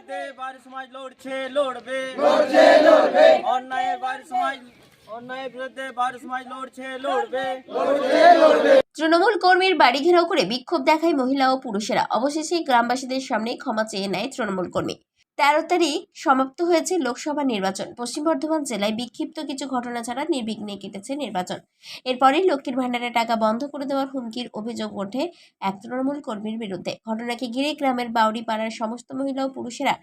বিরুদ্ধে বাড়ি সমাজ লড়ছে লড়বে অন্যায়ের বিরুদ্ধে বাড়ি সমাজ লড়ছে লড়বে। তৃণমূল কর্মীর বাড়ি ঘেরাও করে বিক্ষোভ দেখায় মহিলা ও পুরুষেরা। অবশেষে গ্রামবাসীদের সামনে ক্ষমা চেয়ে নেয় তৃণমূল কর্মী। 13 তারিখ সমাপ্ত হয়েছে লোকসভা নির্বাচন। পশ্চিম বর্ধমান জেলায় বিক্ষিপ্ত কিছু ঘটনা ছাড়া নির্বিঘ্নে কেটেছে নির্বাচন। এরপরই লক্ষ্মীর ভাণ্ডারের টাকা বন্ধ করে দেওয়ার হুমকির অভিযোগ ওঠে এক তৃণমূল কর্মীর বিরুদ্ধে। ঘটনাকে ঘিরে গ্রামের বাউরি পাড়ার সমস্ত মহিলা ও পুরুষেরা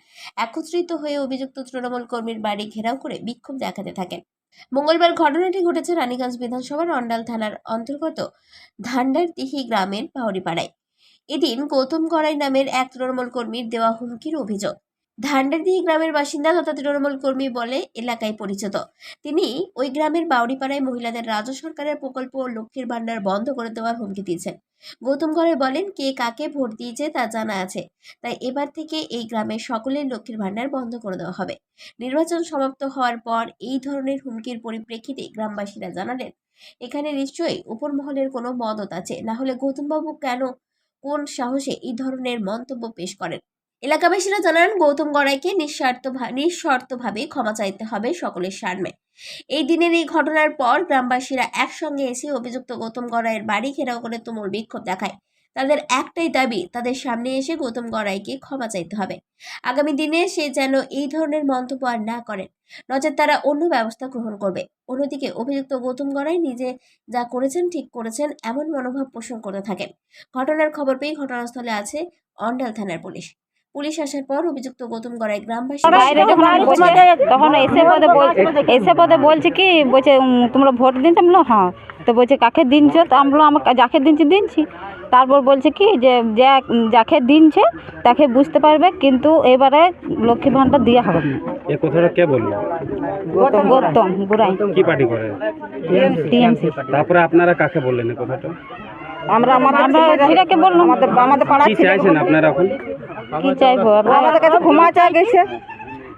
একত্রিত হয়ে অভিযুক্ত তৃণমূল কর্মীর বাড়ি ঘেরাও করে বিক্ষোভ দেখাতে থাকেন। মঙ্গলবার ঘটনাটি ঘটেছে রানীগঞ্জ বিধানসভার অন্ডাল থানার অন্তর্গত ধান্ডারদিহি গ্রামের বাউরিপাড়ায়। এদিন গৌতম গড়াই নামের এক তৃণমূল কর্মীর দেওয়া হুমকির অভিযোগ। ধান্ডারদিহি গ্রামের বাসিন্দা তথা তৃণমূল কর্মী বলে এলাকায় পরিচিত। তিনি ওই গ্রামের বাউরিপাড়ায় মহিলাদের রাজ্য সরকারের প্রকল্প ও লক্ষ্মীর ভাণ্ডার বন্ধ করে দেওয়ার হুমকি দিয়েছেন। গৌতম গড়াই বলেন, কে কাকে ভোট দিয়েছে তা জানা আছে, তাই এবার থেকে এই গ্রামের সকলের লক্ষ্মীর ভাণ্ডার বন্ধ করে দেওয়া হবে। নির্বাচন সমাপ্ত হওয়ার পর এই ধরনের হুমকির পরিপ্রেক্ষিতে গ্রামবাসীরা জানালেন, এখানে নিশ্চয়ই উপর মহলের কোনো মদত আছে, না হলে গৌতমবাবু কোন সাহসে এই ধরনের মন্তব্য পেশ করেন। এলাকাবাসীরা জানান, গৌতম গড়াইকে নিঃশর্তভাবে ক্ষমা চাইতে হবে সকলের সামনে। এই দিনের এই ঘটনার পর গ্রামবাসীরা একসঙ্গে এসে অভিযুক্ত গৌতম গড়াইয়ের বাড়ি ঘেরাও করে তুমুল বিক্ষোভ দেখায়। তাদের একটাই দাবি, তাদের সামনে এসে গৌতম গড়াইকে ক্ষমা চাইতে হবে। আগামী দিনে সে যেন এই ধরনের মন্তব্য আর না করেন, নচেৎ তারা অন্য ব্যবস্থা গ্রহণ করবে। অন্যদিকে অভিযুক্ত গৌতম গড়াই নিজে যা করেছেন ঠিক করেছেন এমন মনোভাব পোষণ করতে থাকেন। ঘটনার খবর পেয়ে ঘটনাস্থলে আছে অন্ডাল থানার পুলিশ। পুলিশ আসার পর অভিযুক্ত গৌতম গড়াই গ্রামবাসী তখন এসে পদে বলছে কি, বলছে তোমরা ভোট দিনছো? আমি বললাম হ্যাঁ। তো বলছে কাকে দিনছো? তো আমি বললাম আমাকে যাকে দিনছি। তারপর বলছে কি যে যাকে দিনছে তাকে বুঝতে পারবে, কিন্তু এবারে লক্ষ্মী ভাণ্ডার দেওয়া হবে না। এই কথাটা কে বললো? গৌতম গড়াই কি পার্টি করে? টিএমসি। তারপরে আপনারা কাকে বললেন এই কথাটা? আমরা ছেলেকে বললাম, আমাদের পাড়া। কি চাইছেন আপনারা এখন? কি চাইবো? আমাদের কাছে ক্ষমা চা গেছে,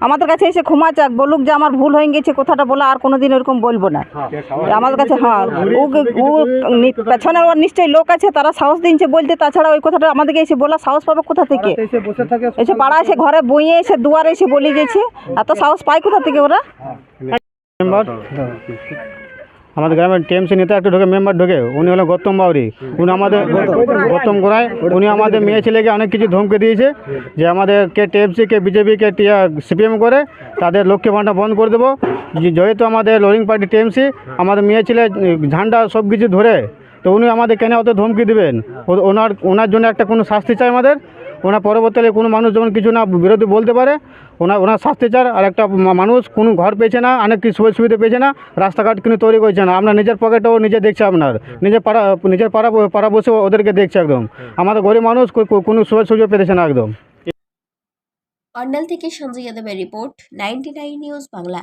আমাদের কাছে এসে ক্ষমা চাক, বলুক যে আমার ভুল হয়ে গেছে, কথাটা বলা আর কোনোদিন এরকম বলবো না আমাদের কাছে। হ্যাঁ, পেছনে ওর নিশ্চয়ই লোক আছে, তারা সাহস দিচ্ছে বলতে। তাছাড়া ওই কথাটা আমাদেরকে এসে বলা সাহস পাবে কোথা থেকে? এসে পাড়া এসে ঘরে বইয়ে এসে দুয়ারে এসে বলে গেছে, এত সাহস পায় কোথা থেকে ওরা? আমাদের গ্রামের টিএমসি নেতা একটা মেম্বার ঢোকে, উনি হলেন গৌতম বাউরি। উনি আমাদের গৌতম গড়াই, উনি আমাদের মেয়ে ছেলেকে অনেক কিছু ধমকে দিয়েছে যে আমাদেরকে টিএমসিকে বিজেপিকে সিপিএম করে তাদের লক্ষ্মী ভাণ্ডার বন্ধ করে দেবো। যেহেতু আমাদের লোডিং পার্টি টিএমসি, আমাদের মেয়ে ছেলে ঝান্ডা সব কিছু ধরে, তো উনি আমাদের কেন অত ধমকি দেবেন? ওনার জন্য একটা কোনো শাস্তি চাই আমাদের। ওনার পরবর্তীকালে কোনো মানুষ যখন কিছু না বিরোধী বলতে পারে, ওনার শাস্তি চার। আর একটা মানুষ কোনো ঘর পেয়েছে না, অনেক কিছু সুবিধা পেয়েছে না, রাস্তাঘাট কিন্তু তৈরি করছে না। আমরা নিজের পকেটেও নিজে দেখছি, আপনার নিজের পাড়া বসে ওদেরকে দেখছে একদম। আমাদের গরিব মানুষ কোনো সুযোগ পেতেছে না একদম। অন্ডাল থেকে সঞ্জয় যাদবের রিপোর্ট, 99 নিউজ বাংলা।